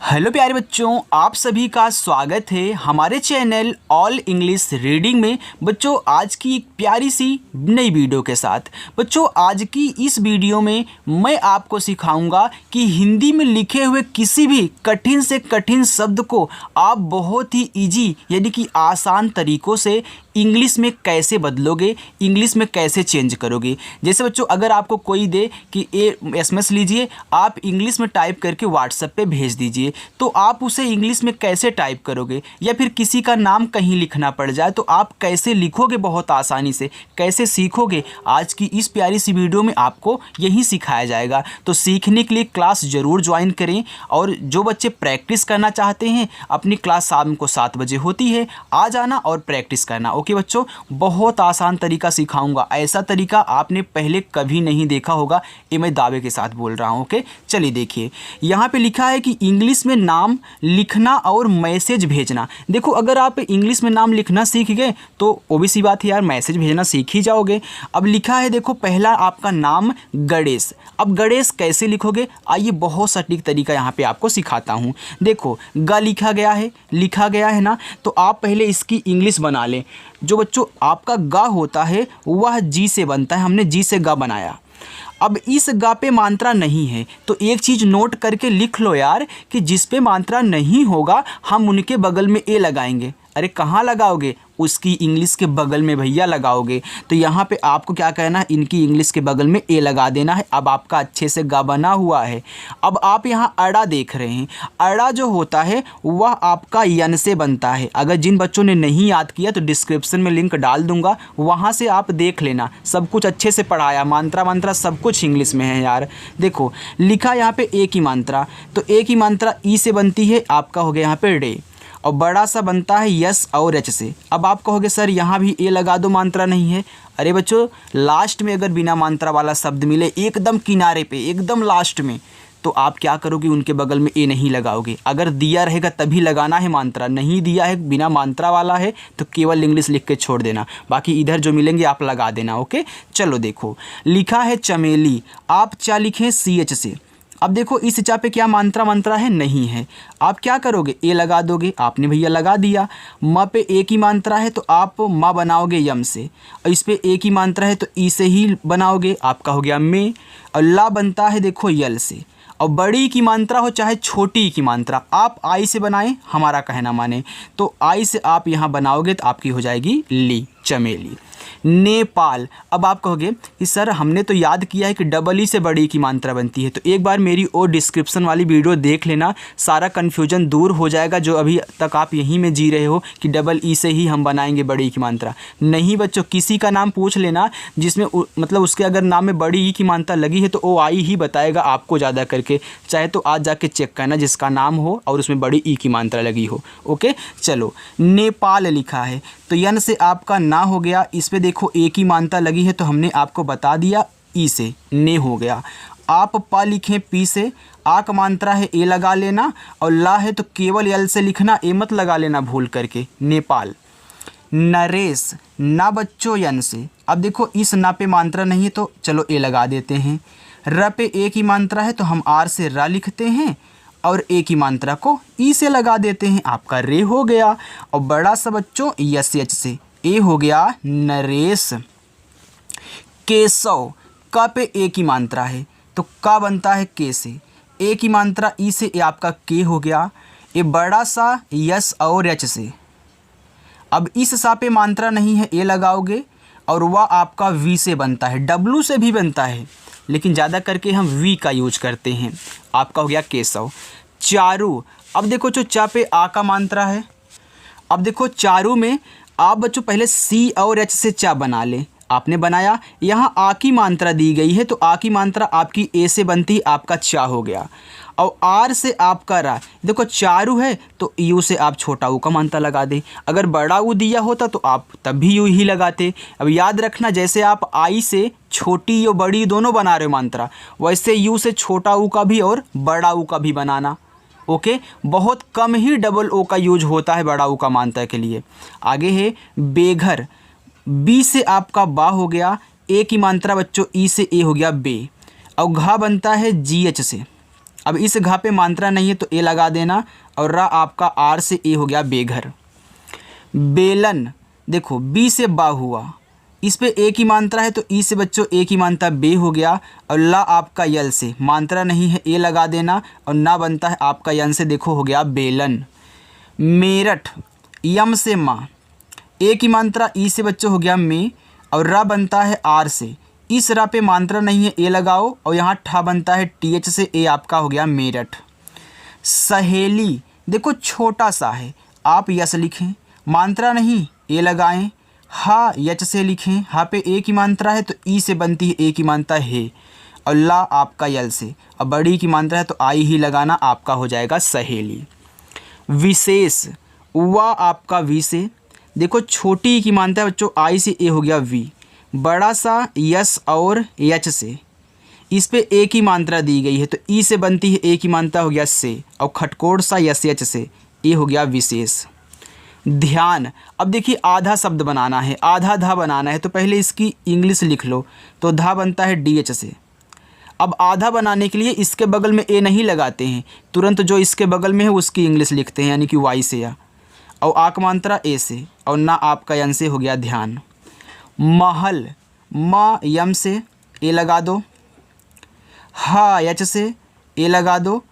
Hello प्यारे बच्चों, आप सभी का स्वागत है हमारे चैनल ऑल इंग्लिश रीडिंग में। बच्चों, आज की एक प्यारी सी नई वीडियो के साथ। बच्चों, आज की इस वीडियो में मैं आपको सिखाऊंगा कि हिंदी में लिखे हुए किसी भी कठिन से कठिन शब्द को आप बहुत ही इजी यानी कि आसान तरीक़ों से इंग्लिश में कैसे बदलोगे, इंग्लिश में कैसे चेंज करोगे। जैसे बच्चों, अगर आपको कोई दे कि SMS लीजिए, आप इंग्लिश में टाइप करके व्हाट्सएप पे भेज दीजिए, तो आप उसे इंग्लिश में कैसे टाइप करोगे। या फिर किसी का नाम कहीं लिखना पड़ जाए तो आप कैसे लिखोगे, बहुत आसानी से कैसे सीखोगे। आज की इस प्यारी सी वीडियो में आपको यही सिखाया जाएगा। तो सीखने के लिए क्लास ज़रूर ज्वाइन करें। और जो बच्चे प्रैक्टिस करना चाहते हैं, अपनी क्लास शाम को 7 बजे होती है, आ जाना और प्रैक्टिस करना। ओके बच्चों, बहुत आसान तरीका सिखाऊंगा, ऐसा तरीका आपने पहले कभी नहीं देखा होगा, ये मैं दावे के साथ बोल रहा हूँ। ओके, चलिए देखिए, यहाँ पे लिखा है कि इंग्लिश में नाम लिखना और मैसेज भेजना। देखो, अगर आप इंग्लिश में नाम लिखना सीख गए तो ओबीसी बात है यार, मैसेज भेजना सीख ही जाओगे। अब लिखा है, देखो, पहला आपका नाम गणेश। अब गणेश कैसे लिखोगे, आइए बहुत सटीक तरीका यहाँ पे आपको सिखाता हूँ। देखो, ग लिखा गया है ना, तो आप पहले इसकी इंग्लिश बना लें। जो बच्चों आपका गा होता है वह जी से बनता है, हमने जी से गा बनाया। अब इस गा पे मात्रा नहीं है, तो एक चीज़ नोट करके लिख लो यार कि जिस पे मात्रा नहीं होगा हम उनके बगल में ए लगाएंगे। अरे कहाँ लगाओगे, उसकी इंग्लिश के बगल में भैया लगाओगे। तो यहाँ पे आपको क्या कहना है, इनकी इंग्लिश के बगल में ए लगा देना है। अब आपका अच्छे से गा बना हुआ है। अब आप यहाँ अड़ा देख रहे हैं, अड़ा जो होता है वह आपका यन से बनता है। अगर जिन बच्चों ने नहीं याद किया तो डिस्क्रिप्शन में लिंक डाल दूंगा, वहाँ से आप देख लेना। सब कुछ अच्छे से पढ़ाया, मात्रा सब कुछ इंग्लिश में है यार। देखो, लिखा यहाँ पे ए की मात्रा, तो ए की मात्रा ई से बनती है, आपका हो गया यहाँ पे डे। और बड़ा सा बनता है यस और एच से। अब आप कहोगे सर यहाँ भी ए लगा दो, मात्रा नहीं है। अरे बच्चों, लास्ट में अगर बिना मात्रा वाला शब्द मिले, एकदम किनारे पे, एकदम लास्ट में, तो आप क्या करोगे, उनके बगल में ए नहीं लगाओगे। अगर दिया रहेगा तभी लगाना है मात्रा, नहीं दिया है, बिना मात्रा वाला है, तो केवल इंग्लिश लिख के छोड़ देना, बाकी इधर जो मिलेंगे आप लगा देना। ओके, चलो देखो, लिखा है चमेली, आप चा लिखें CH से। अब देखो, इस चा पे क्या मात्रा है, नहीं है। आप क्या करोगे, ए लगा दोगे, आपने भैया लगा दिया। म पे ए की मात्रा है तो आप माँ बनाओगे यम से, और इस पे ए की मात्रा है तो ई से ही बनाओगे, आपका हो गया में। और ला बनता है देखो यल से। और बड़ी की मात्रा हो चाहे छोटी की मात्रा, आप आई से बनाएं, हमारा कहना माने, तो आई से आप यहाँ बनाओगे तो आपकी हो जाएगी ली, चमेली। नेपाल, अब आप कहोगे कि सर हमने तो याद किया है कि डबल ई से बड़ी की मात्रा बनती है, तो एक बार मेरी और डिस्क्रिप्शन वाली वीडियो देख लेना, सारा कन्फ्यूजन दूर हो जाएगा जो अभी तक आप यहीं में जी रहे हो कि डबल ई से ही हम बनाएंगे बड़ी की मात्रा। नहीं बच्चों, किसी का नाम पूछ लेना जिसमें मतलब उसके अगर नाम में बड़ी ई की मात्रा लगी है तो ओ आई ही बताएगा आपको ज़्यादा करके, चाहे तो आज जाके चेक करना जिसका नाम हो और उसमें बड़ी ई की मात्रा लगी हो। ओके, चलो, नेपाल लिखा है तो यन से आपका ना हो गया, इस पे देखो ए की मात्रा लगी है तो हमने आपको बता दिया, ई से ने हो गया। आप पा लिखें पी से, आ का मात्रा है ए लगा लेना, और ला है तो केवल यल से लिखना, ए मत लगा लेना भूल करके। नेपाल। नरेश, ना बच्चों यन से। अब देखो, इस ना पे मात्रा नहीं है तो चलो ए लगा देते हैं। र पे ए की मात्रा है तो हम आर से रा लिखते हैं, और ए की मात्रा को ई से लगा देते हैं, आपका रे हो गया। और बड़ा सा बच्चों यस एच से, ए हो गया नरेश। केशव, का पे ए की मात्रा है तो का बनता है के से, ए की मात्रा ई से, ए आपका के हो गया। ए बड़ा सा यस और एच से। अब इस सा पे मात्रा नहीं है, ए लगाओगे, और वह आपका वी से बनता है, डब्लू से भी बनता है लेकिन ज़्यादा करके हम वी का यूज करते हैं। आपका हो गया केशव। चारू, अब देखो जो चा पे आ का मात्रा है, अब देखो चारू में आप बच्चों पहले सी और एच से चा बना लें, आपने बनाया। यहाँ आ की मात्रा दी गई है तो आ की मात्रा आपकी ए से बनती है, आपका चा हो गया। और आर से आपका रा, देखो चारू है तो यू से आप छोटा ऊ का मात्रा लगा दें। अगर बड़ा ऊ दिया होता तो आप तब भी यू ही लगाते। अब याद रखना, जैसे आप आई से छोटी या बड़ी दोनों बना रहे हो मात्रा, वैसे यू से छोटा ऊ का भी और बड़ा ऊ का भी बनाना। ओके, बहुत कम ही डबल ओ का यूज होता है बड़ा ऊ का मात्रा के लिए। आगे है बेघर, बी से आपका बा हो गया, ए की मात्रा बच्चों ई से ए हो गया बे, और घा बनता है जी एच से। अब इस घा पे मात्रा नहीं है तो ए लगा देना, और रा आपका आर से ए हो गया बेघर। बेलन, देखो बी से बा हुआ, इस पे ए की मात्रा है तो ई से बच्चों ए की मात्रा बे हो गया, और ला आपका यल से मात्रा नहीं है ए लगा देना, और ना बनता है आपका यन से, देखो हो गया बेलन। मेरठ, यम से माँ, ए की मात्रा ई से बच्चों हो गया मे, और रा बनता है आर से, इस रा पे मात्रा नहीं है ए लगाओ, और यहाँ ठा बनता है टी एच से, ए आपका हो गया मेरठ। सहेली, देखो छोटा सा है, आप यस लिखें, मात्रा नहीं ए लगाएं। हा यच से लिखें, हा पे ए की मात्रा है तो ई से बनती है ए की मात्रा है, और ला आपका यल से, अब बड़ी की मात्रा है तो आई ही लगाना, आपका हो जाएगा सहेली। विशेष, वा आपका वी से, देखो छोटी की मात्रा है बच्चों आई से ए हो गया वी, बड़ा सा यस और यच से, इस पे ए की मात्रा दी गई है तो ई से बनती है ए की मात्रा हो गया से, और खटकोड़ सा यस यच से, ए हो गया विशेष। ध्यान, अब देखिए आधा शब्द बनाना है, आधा धा बनाना है, तो पहले इसकी इंग्लिश लिख लो, तो धा बनता है डी एच से। अब आधा बनाने के लिए इसके बगल में ए नहीं लगाते हैं, तुरंत जो इसके बगल में है उसकी इंग्लिश लिखते हैं, यानी कि वाई से, या और आक मात्रा ए से, और ना आपका यन से हो गया ध्यान। महल, मा यम से ए लगा दो, हा यच से ए लगा दो,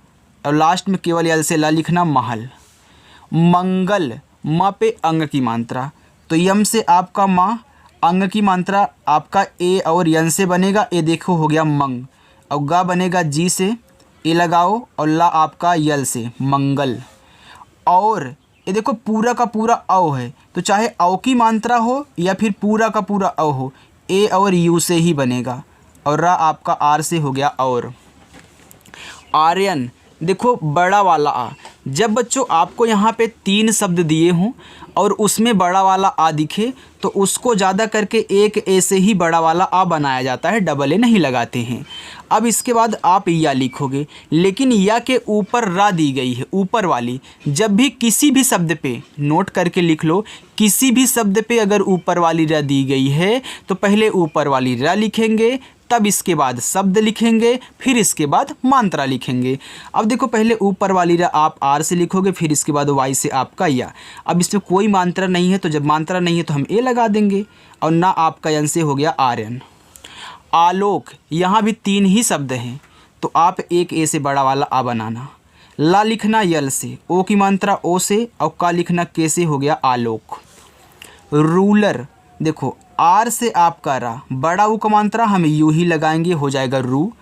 और लास्ट में केवल यल से ला लिखना महल। मंगल, माँ पे अंग की मात्रा, तो यम से आपका माँ, अंग की मात्रा आपका ए और यन से बनेगा, ए देखो हो गया मंग, और गा बनेगा जी से, ए लगाओ, और ला आपका यल से मंगल। और ये देखो पूरा का पूरा औ है, तो चाहे औ की मात्रा हो या फिर पूरा का पूरा औ हो, ए और यू से ही बनेगा, और रा आपका आर से हो गया और। आर्यन, देखो बड़ा वाला आ, जब बच्चों आपको यहाँ पे 3 शब्द दिए हों और उसमें बड़ा वाला आ दिखे तो उसको ज़्यादा करके एक ए से ही बड़ा वाला आ बनाया जाता है, डबल ए नहीं लगाते हैं। अब इसके बाद आप या लिखोगे, लेकिन या के ऊपर रा दी गई है, ऊपर वाली। जब भी किसी भी शब्द पे नोट करके लिख लो, किसी भी शब्द पे अगर ऊपर वाली रा दी गई है तो पहले ऊपर वाली रा लिखेंगे, तब इसके बाद शब्द लिखेंगे, फिर इसके बाद मात्रा लिखेंगे। अब देखो पहले ऊपर वाली रा आप आर से लिखोगे, फिर इसके बाद वाई से आपका या। अब इसमें कोई मात्रा नहीं है, तो जब मात्रा नहीं है तो हम ए लगा देंगे, और ना आपका यन से हो गया आर्यन। आलोक, यहाँ भी 3 ही शब्द हैं, तो आप एक ए से बड़ा वाला आ बनाना। ला लिखना यल से, ओ की मात्रा ओ से, और का लिखना के से, हो गया आलोक। रूलर, देखो आर से आपका रा, बड़ा ऊ का मात्रा हम यू ही लगाएंगे, हो जाएगा रू,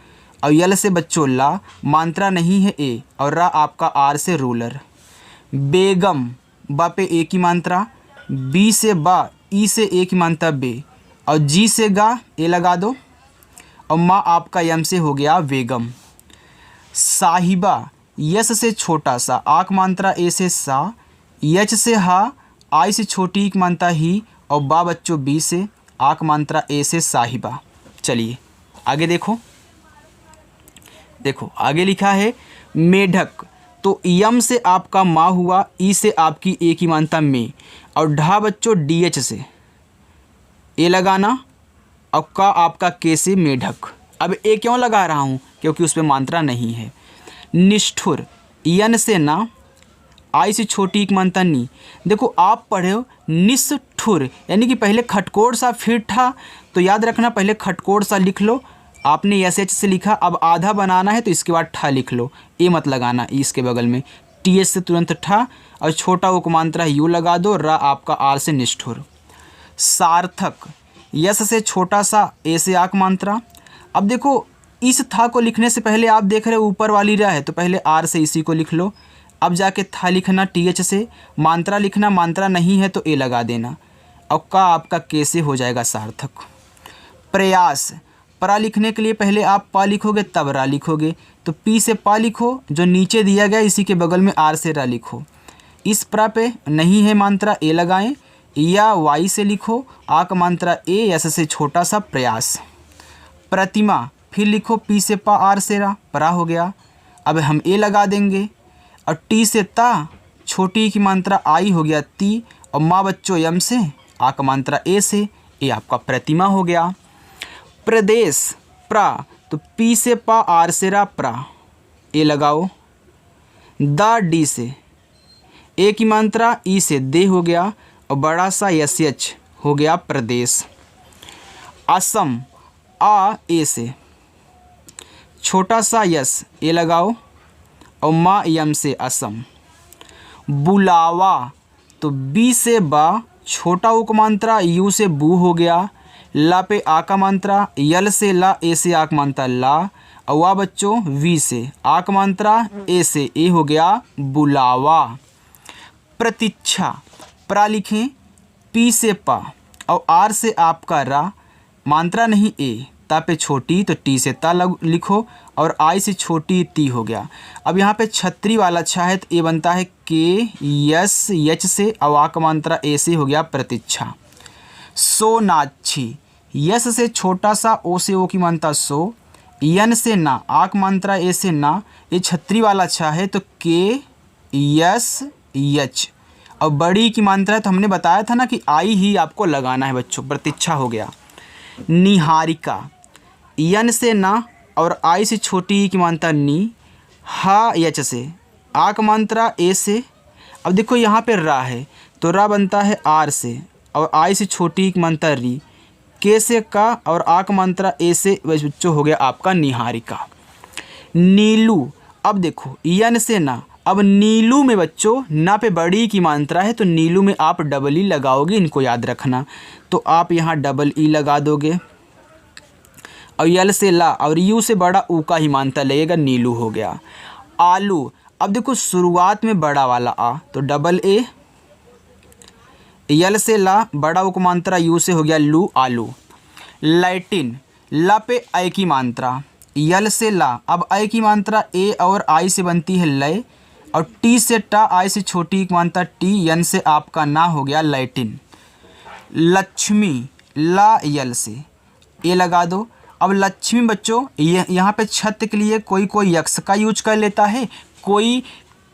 और यल से बच्चों ला, मात्रा नहीं है ए, और रा आपका आर से रूलर। बेगम, बा पे ए की मात्रा, बी से बा, ई से ए की मात्रा बे, और जी से गा ए लगा दो, और माँ आपका यम से हो गया वेगम। साहिबा, यस से छोटा सा, आक मात्रा ए से सा, यच से हा, आई से छोटी की मात्रा ही, और बा बच्चों बी से, आक मात्रा ए से साहिबा। चलिए आगे देखो, देखो आगे लिखा है मेढक, तो यम से आपका माँ हुआ, ई से आपकी ए की मात्रा में, और ढा बच्चों डी एच से ए लगाना, और का आपका के से मेढक। अब ए क्यों लगा रहा हूँ, क्योंकि उस पर मात्रा नहीं है। निष्ठुर, यन से ना, आई से छोटी एक मात्रा नी, देखो आप पढ़े हो निष्ठुर, यानी कि पहले खटकोड़ सा फिर ठा, तो याद रखना पहले खटकोड़ सा लिख लो, आपने एस एच से लिखा, अब आधा बनाना है तो इसके बाद ठा लिख लो, ए मत लगाना इसके बगल में, टी एस से तुरंत ठा, और छोटा उपमांत्रा यू लगा दो, रा आपका आर से निष्ठुर। सार्थक, यस से छोटा सा, ए से आक मात्रा। अब देखो इस था को लिखने से पहले आप देख रहे हो ऊपर वाली रा है, तो पहले आर से इसी को लिख लो, अब जाके था लिखना टी एच से, मात्रा लिखना, मात्रा नहीं है तो ए लगा देना, और का आपका के से हो जाएगा सार्थक। प्रयास, परा लिखने के लिए पहले आप पा लिखोगे तब रा लिखोगे, तो पी से पा लिखो, जो नीचे दिया गया इसी के बगल में आर से रा लिखो। इस प्रा पे नहीं है मात्रा, ए लगाएं, या वाई से लिखो, आक मात्रा ए, एस से छोटा सा प्रयास। प्रतिमा, फिर लिखो पी से पा, आर से रा, परा हो गया, अब हम ए लगा देंगे, और टी से ता, छोटी की मात्रा आई हो गया ती, और माँ बच्चों यम से, आक मात्रा ए से, ए आपका प्रतिमा हो गया। प्रदेश, प्रा, तो पी से पा, आर से रा, प्रा, ए लगाओ। द डी से ए की मात्रा ई से दे हो गया और बड़ा सा यस एच हो गया प्रदेश। असम आ ए से छोटा सा यस ए लगाओ और मा यम से असम। बुलावा तो बी से बा छोटा उ का मात्रा यू से बू हो गया। ला पे आ का मात्रा यल से ला ए से आ का मात्रा ला और वाह बच्चों वी से आ का मात्रा ए से ए हो गया बुलावा। प्रतीक्षा प्रा लिखें पी से पा और आर से आपका रा मात्रा नहीं ए ता पे छोटी तो टी से ता लिखो और आई से छोटी ती हो गया। अब यहाँ पे छतरी वाला अच्छा है तो ए बनता है के यस यच से और आ का मात्रा ए से हो गया प्रतीक्षा। सोनाक्षी यस से छोटा सा ओ से ओ की मात्रा सो यन से ना आ का मात्रा ए से ना ये छतरी वाला अच्छा है तो के यस यच और बड़ी की मात्रा है तो हमने बताया था ना कि आई ही आपको लगाना है बच्चों। प्रतीक्षा हो गया। निहारिका यन से ना और आई से छोटी की मात्रा नी हा यच से आ का मात्रा ए से। अब देखो यहाँ पे रा है तो रा बनता है आर से और आई से छोटी की मात्रा री के से का और आ का मात्रा ए से बच्चों हो गया आपका निहारिका। नीलू अब देखो यन से ना अब नीलू में बच्चों ना पे बड़ी की मात्रा है तो नीलू में आप डबल ई लगाओगे, इनको याद रखना। तो आप यहाँ डबल ई लगा दोगे और यल से ला और यू से बड़ा ऊ का ही मात्रा लगेगा नीलू हो गया। आलू अब देखो शुरुआत में बड़ा वाला आ तो डबल ए यल से ला बड़ा ऊ का मात्रा यू से हो गया लू आलू। लैटिन ला पे आई की मात्रा यल से ला अब आई की मात्रा ए और आई से बनती है लय और टी से टा आई से छोटी की मात्रा टी यन से आपका ना हो गया लैटिन। लक्ष्मी ला यल से ए लगा दो। अब लक्ष्मी बच्चों यहाँ पे छत के लिए कोई कोई यक्स का यूज कर लेता है, कोई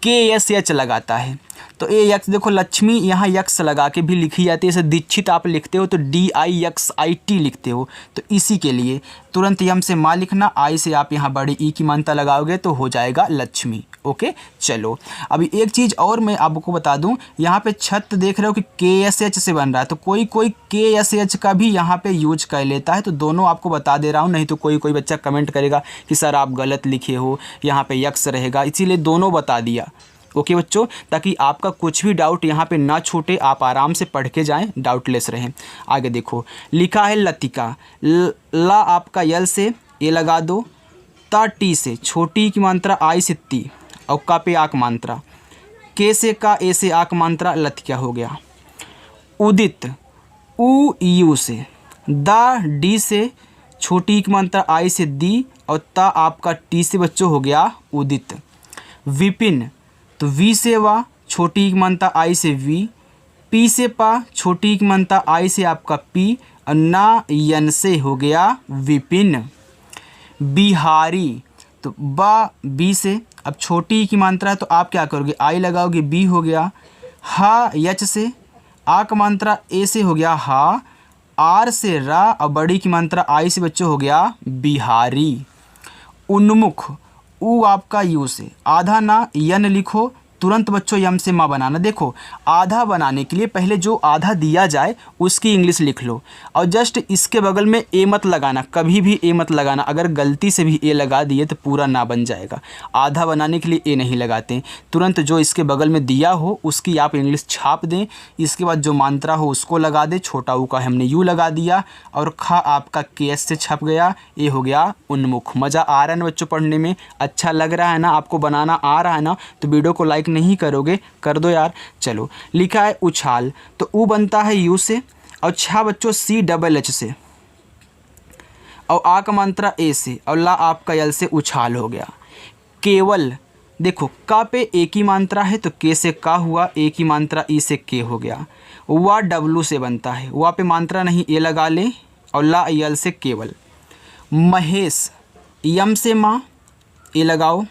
के एस एच लगाता है। तो ए यक्स देखो लक्ष्मी यहाँ यक्स लगा के भी लिखी जाती है। जैसे दीक्षित आप लिखते हो तो D I x I T लिखते हो, तो इसी के लिए तुरंत यम से माँ लिखना, आई से आप यहाँ बड़ी ई की मात्रा लगाओगे तो हो जाएगा लक्ष्मी। ओके चलो अभी एक चीज़ और मैं आपको बता दूं, यहाँ पे छत देख रहे हो कि के एस एच से बन रहा है तो कोई कोई के एस एच का भी यहाँ पे यूज कर लेता है। तो दोनों आपको बता दे रहा हूँ, नहीं तो कोई कोई बच्चा कमेंट करेगा कि सर आप गलत लिखे हो, यहाँ पे यक्स रहेगा, इसीलिए दोनों बता दिया। ओके बच्चों, ताकि आपका कुछ भी डाउट यहाँ पे ना छूटे, आप आराम से पढ़ के जाएं, डाउटलेस रहें। आगे देखो लिखा है लतिका, ला आपका यल से ए लगा दो, ता टी से छोटी की मात्रा आई से ती और का पे आक मात्रा, के से का ए से आक मात्रा लतिका हो गया। उदित उ यू से, दा डी से छोटी की मात्रा आई से दी और ता आपका टी से बच्चों हो गया उदित। विपिन तो वी से वा छोटी की मात्रा आई से वी, पी से पा छोटी की मात्रा आई से आपका पी और ना यन से हो गया विपिन। बिहारी तो बा बी से, अब छोटी की मात्रा तो आप क्या करोगे आई लगाओगे बी हो गया। हा यच से, आ का मात्रा ए से हो गया हा, आर से रा और बड़ी की मात्रा आई से बच्चों हो गया बिहारी। उन्मुख ऊ आपका यू से, आधा ना यन लिखो, तुरंत बच्चों यम से माँ बनाना। देखो आधा बनाने के लिए पहले जो आधा दिया जाए उसकी इंग्लिश लिख लो और जस्ट इसके बगल में ए मत लगाना, कभी भी ए मत लगाना। अगर गलती से भी ए लगा दिए तो पूरा ना बन जाएगा। आधा बनाने के लिए ए नहीं लगाते, तुरंत जो इसके बगल में दिया हो उसकी आप इंग्लिश छाप दें। इसके बाद जो मात्रा हो उसको लगा दे, छोटा ऊ का हमने यू लगा दिया और खा आपका के एस से छप गया, ए हो गया उन्मुख। मज़ा आ रहा है ना बच्चों पढ़ने में, अच्छा लग रहा है ना, आपको बनाना आ रहा है ना, तो वीडियो को लाइक नहीं करोगे कर दो यार। चलो लिखा है उछाल, तो ऊ बनता है यू से और छा बच्चों सी डबल एच से और आ का मात्रा ए से और ला आपका यल से उछाल हो गया। केवल देखो का पे ए की मात्रा है तो के से का हुआ, ए की मात्रा ई से के हो गया। वा डब्लू से बनता है, वा पे मात्रा नहीं ए लगा ले और ला यल से केवल। महेश यम से माँ ए लगाओ,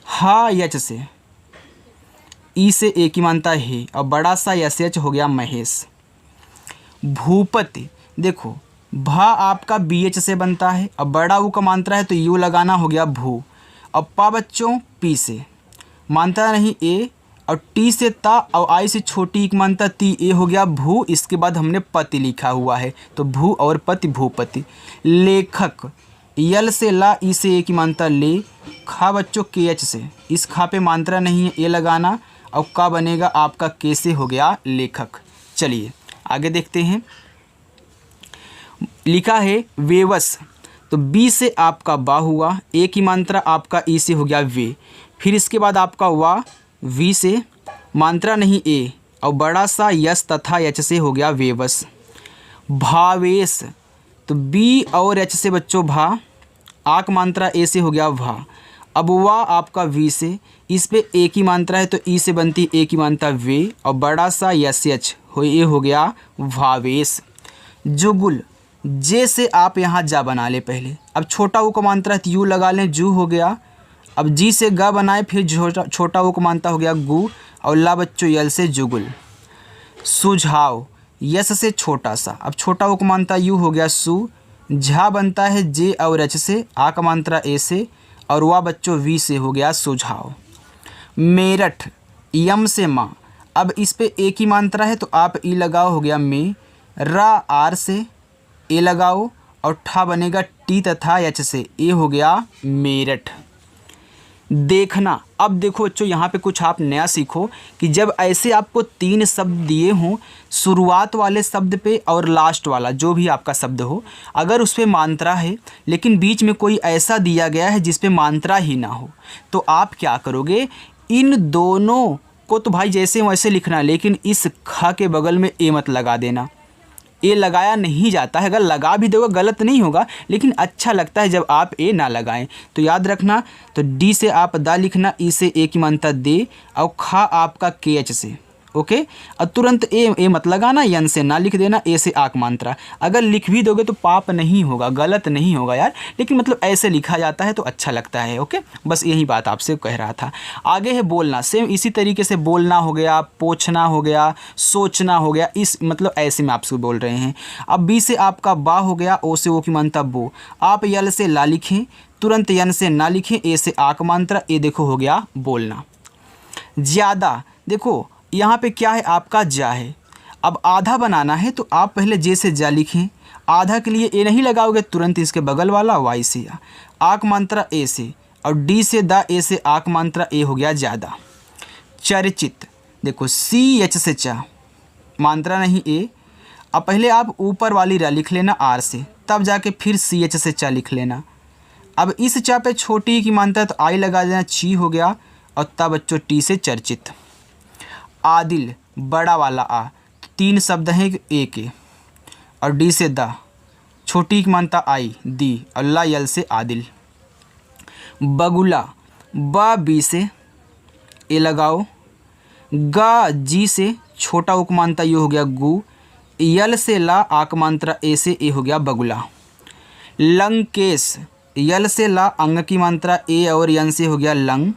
हा यच से ई से ए की मात्रा है और बड़ा सा यस एच हो गया महेश। भूपति देखो भा आपका बी एच से बनता है और बड़ा ऊ का मात्रा है तो यू लगाना हो गया भू और पा बच्चों पी से, मानता नहीं ए, और टी से ता, और आई से छोटी एक मानता ती, ए हो गया भू। इसके बाद हमने पति लिखा हुआ है, तो भू और पति भूपति। लेखक, यल से ला, ई से ए की मानता ले, खा बच्चों के एच से, इस खा पे मात्रा नहीं है, ए लगाना, और का बनेगा आपका के से, हो गया लेखक। चलिए आगे देखते हैं। लिखा है वेवस, तो बी से आपका बा हुआ, ए की मात्रा आपका ई से हो गया वे, फिर इसके बाद आपका वा, वी से मात्रा नहीं ए, और बड़ा सा यस तथा एच से हो गया वेवस। भावेश, तो बी और एच से बच्चों भा, आक मात्रा ए से हो गया भा। अब वा आपका वी से, इस पे ए की मात्रा है तो ई से बनती ए की मात्रा वे, और बड़ा सा यस एच हो, ये हो गया भावेश। जुगुल, जे से आप यहाँ जा बना ले पहले, अब छोटा ऊ को मात्रा है तो यू लगा लें, जू हो गया। अब जी से गा बनाए, फिर छोटा ऊ को मानता हो गया गु, और ला बच्चों यल से जुगुल। सुझाव, यस से छोटा सा, अब छोटा ऊ को मानता यू हो गया सु, झा बनता है जे और एच से, आ का मात्रा ए से, और वा बच्चों वी से, हो गया सुझाव। मेरठ, यम से माँ, अब इस पे ए की मात्रा है तो आप ई लगाओ, हो गया मे, रा आर से ए लगाओ, और ठा बनेगा टी तथा एच से, ए हो गया मेरठ। देखना, अब देखो बच्चों यहाँ पे कुछ आप नया सीखो कि जब ऐसे आपको 3 शब्द दिए हों, शुरुआत वाले शब्द पे और लास्ट वाला जो भी आपका शब्द हो, अगर उस पर मात्रा है लेकिन बीच में कोई ऐसा दिया गया है जिस पे मात्रा ही ना हो, तो आप क्या करोगे, इन दोनों को तो भाई जैसे वैसे लिखना, लेकिन इस ख के बगल में ए मत लगा देना। ए लगाया नहीं जाता है, अगर लगा भी दोगे गलत नहीं होगा, लेकिन अच्छा लगता है जब आप ए ना लगाएं। तो याद रखना, तो डी से आप दा लिखना, ई से ए की मात्रा दे, और खा आपका के एच से, ओके। और तुरंत ए मत लगाना, यन से ना लिख देना, ए से आक मात्रा। अगर लिख भी दोगे तो पाप नहीं होगा, गलत नहीं होगा यार, लेकिन मतलब ऐसे लिखा जाता है तो अच्छा लगता है, ओके। बस यही बात आपसे कह रहा था। आगे है बोलना, सेम इसी तरीके से बोलना हो गया, पोछना हो गया, सोचना हो गया, इस मतलब ऐसे में आपसे बोल रहे हैं। अब बी से आपका बा हो गया, ओ से ओ की मात्रा बो, आप यल से ला लिखें, तुरंत यन से ना लिखें, ए से आक मात्रा, ए देखो हो गया बोलना। ज़्यादा, देखो यहाँ पे क्या है, आपका जा है, अब आधा बनाना है तो आप पहले जे से जा लिखें, आधा के लिए ए नहीं लगाओगे, तुरंत इसके बगल वाला वाई से आक मात्रा ए से, और डी से दा, ए से आक मात्रा, ए हो गया ज़्यादा। चर्चित, देखो सी एच से चा, मात्रा नहीं ए, अब पहले आप ऊपर वाली रा लिख लेना आर से, तब जाके फिर सी एच से चा लिख लेना। अब इस चा पे छोटी की मात्रा तो आई लगा देना, ची हो गया, और तब बच्चों टी से चर्चित। आदिल, बड़ा वाला आ, 3 शब्द हैं ए के, और डी से दा, छोटी की मानता आई दी, अल्लाह यल से आदिल। बगुला, बा बी से ए लगाओ, गा जी से छोटा उक मानता ये हो गया गु, यल से ला आक मात्रा ए से, ए हो गया बगुला। लंकेश, यल से ला अंग की मात्रा ए और यन से हो गया लंग,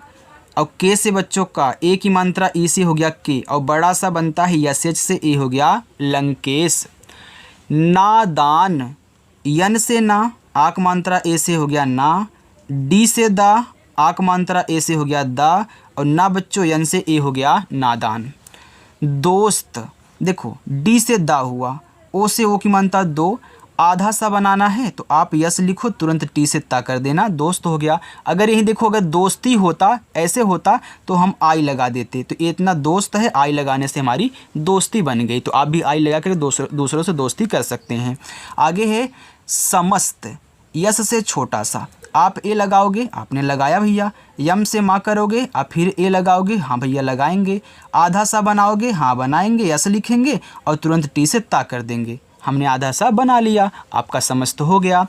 और के से बच्चों का ए की मात्रा ई से हो गया के, और बड़ा सा बनता है यस एच से, ए हो गया लंकेश। नादान, यन से ना, आक मात्रा ए से हो गया ना, डी से दा, आक मात्रा ए से हो गया दा, और ना बच्चों यन से, ए हो गया नादान। दोस्त, देखो डी से दा हुआ, ओ से ओ की मात्रा दो, आधा सा बनाना है तो आप यस लिखो, तुरंत टी से ता कर देना, दोस्त हो गया। अगर यही देखो, अगर दोस्ती होता, ऐसे होता तो हम आई लगा देते, तो ये इतना दोस्त है, आई लगाने से हमारी दोस्ती बन गई। तो आप भी आई लगा कर दूसरों से दोस्ती कर सकते हैं। आगे है समस्त, यस से छोटा सा, आप ए लगाओगे, आपने लगाया भैया, यम से माँ करोगे, आप फिर ए लगाओगे, हाँ भैया लगाएंगे, आधा सा बनाओगे, हाँ बनाएंगे, यस लिखेंगे, और तुरंत टी से ता कर देंगे, हमने आधा सा बना लिया, आपका समस्त हो गया।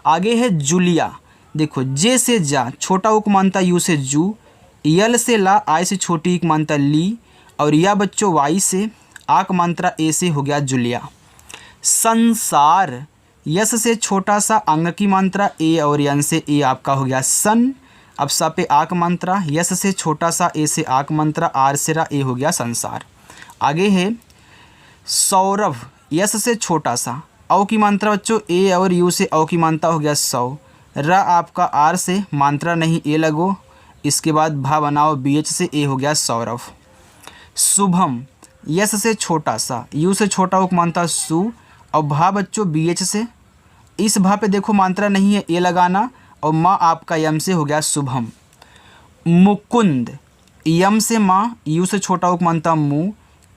आगे है जुलिया, देखो जे से जा, छोटा उक मानता यू से जू, यल से ला, आई से छोटी एक मानता ली, और या बच्चों वाई से आक मात्रा ए से हो गया जुलिया। संसार, यस से छोटा सा अंग की मात्रा ए और यन से, ए आपका हो गया सन, अब सा पे आक मात्रा, यस से छोटा सा ए से आक मात्रा, आर से रा, ए हो गया संसार। आगे है सौरभ, यस से छोटा सा, औ की मात्रा बच्चों ए और यू से, औ की मात्रा हो गया सौ, रा आपका आर से, मात्रा नहीं ए लगो। इसके बाद भा बनाओ BH से, ए हो गया सौरभ। शुभम, यस से छोटा सा, यू से छोटा उक मानता सु, और भा बच्चों BH से। इस भा पे देखो मात्रा नहीं है, ए लगाना, और माँ आपका यम से हो गया शुभम। मुकुंद, यम से माँ, यू से छोटा उक मानता मु,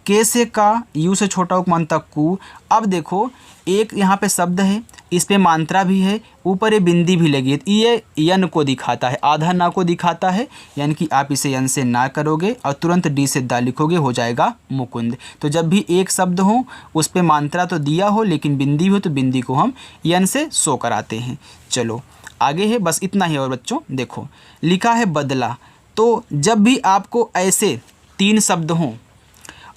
के से का, यू से छोटा उक मानता कु। अब देखो एक यहाँ पे शब्द है, इस पे मात्रा भी है, ऊपर ये बिंदी भी लगी है, ये यन को दिखाता है, आधा ना को दिखाता है, यानी कि आप इसे यन से ना करोगे और तुरंत डी से दा लिखोगे, हो जाएगा मुकुंद। तो जब भी एक शब्द हो उस पे मात्रा तो दिया हो लेकिन बिंदी हो, तो बिंदी को हम यन से शो कराते हैं। चलो आगे है, बस इतना ही। और बच्चों देखो लिखा है बदला। तो जब भी आपको ऐसे 3 शब्द हों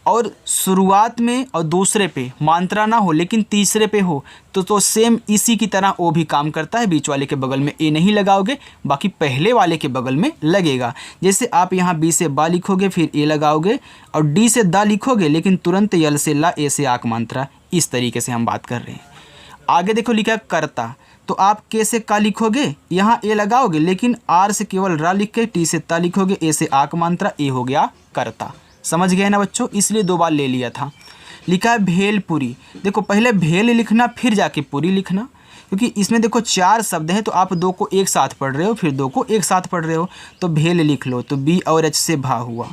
और शुरुआत में और दूसरे पे मात्रा ना हो लेकिन तीसरे पे हो, तो सेम इसी की तरह ओ भी काम करता है। बीच वाले के बगल में ए नहीं लगाओगे, बाकी पहले वाले के बगल में लगेगा। जैसे आप यहाँ बी से बा लिखोगे, फिर ए लगाओगे, और डी से दा लिखोगे लेकिन तुरंत यल से ला, ए से आक मात्रा। इस तरीके से हम बात कर रहे हैं। आगे देखो लिखा है करता। तो आप के से का लिखोगे, यहाँ ए लगाओगे, लेकिन आर से केवल रा लिख के टी से ता लिखोगे, ए से आक मात्रा, ए हो गया करता। समझ गए ना बच्चों, इसलिए 2 बार ले लिया था। लिखा है भेलपुरी। देखो पहले भेल लिखना फिर जाके पूरी लिखना, क्योंकि इसमें देखो 4 शब्द हैं, तो आप 2 को एक साथ पढ़ रहे हो, फिर 2 को एक साथ पढ़ रहे हो। तो भेल लिख लो, तो बी और एच से भा हुआ,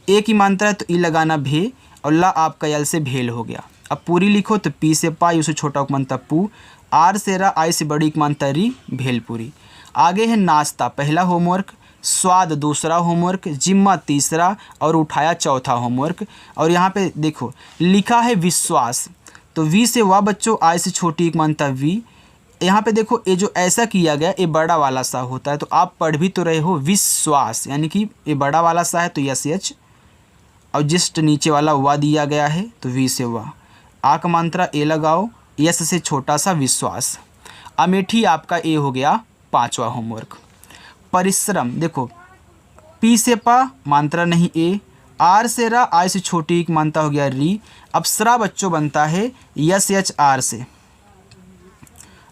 ए की मात्रा है तो ई लगाना भे, और ला आपका यल से भेल हो गया। अब पूरी लिखो, तो पी से पा, यू से छोटा उपमानता पू, आर से रा, आई से बड़ी उपमानता री, भेलपुरी। आगे है नाश्ता, पहला होमवर्क, स्वाद दूसरा होमवर्क, जिम्मा तीसरा, और उठाया चौथा होमवर्क। और यहाँ पे देखो लिखा है विश्वास। तो वी से वाह बच्चों, आई से छोटी एक मानता वी। यहाँ पे देखो ये जो ऐसा किया गया ये बड़ा वाला सा होता है, तो आप पढ़ भी तो रहे हो विश्वास, यानी कि ये बड़ा वाला सा है तो यस एच, और जस्ट नीचे वाला वाह दिया गया है तो वी से वाह, आक मात्रा ए लगाओ, यस से छोटा सा विश्वास। अमेठी आपका ए हो गया 5वां होमवर्क। परिश्रम, देखो पी से पा, मात्रा नहीं ए, आर से रा, आई से छोटी एक मात्रा हो गया री। अब सरा बच्चों बनता है यस एच आर से।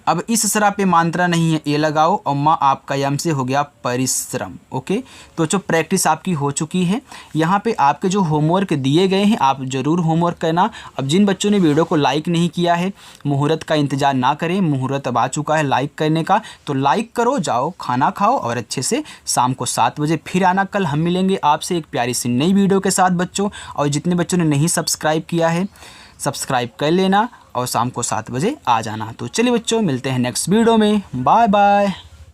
अब इस सरा पे मात्रा नहीं है, ए लगाओ, और माँ आपका यम से हो गया परिश्रम। ओके, तो जो प्रैक्टिस आपकी हो चुकी है, यहाँ पे आपके जो होमवर्क दिए गए हैं आप ज़रूर होमवर्क करना। अब जिन बच्चों ने वीडियो को लाइक नहीं किया है, मुहूर्त का इंतज़ार ना करें, मुहूर्त अब आ चुका है लाइक करने का, तो लाइक करो, जाओ खाना खाओ, और अच्छे से शाम को 7 बजे फिर आना। कल हम मिलेंगे आपसे एक प्यारी सी नई वीडियो के साथ बच्चों। और जितने बच्चों ने नहीं सब्सक्राइब किया है, सब्सक्राइब कर लेना, और शाम को 7 बजे आ जाना। तो चलिए बच्चों, मिलते हैं नेक्स्ट वीडियो में। Bye bye.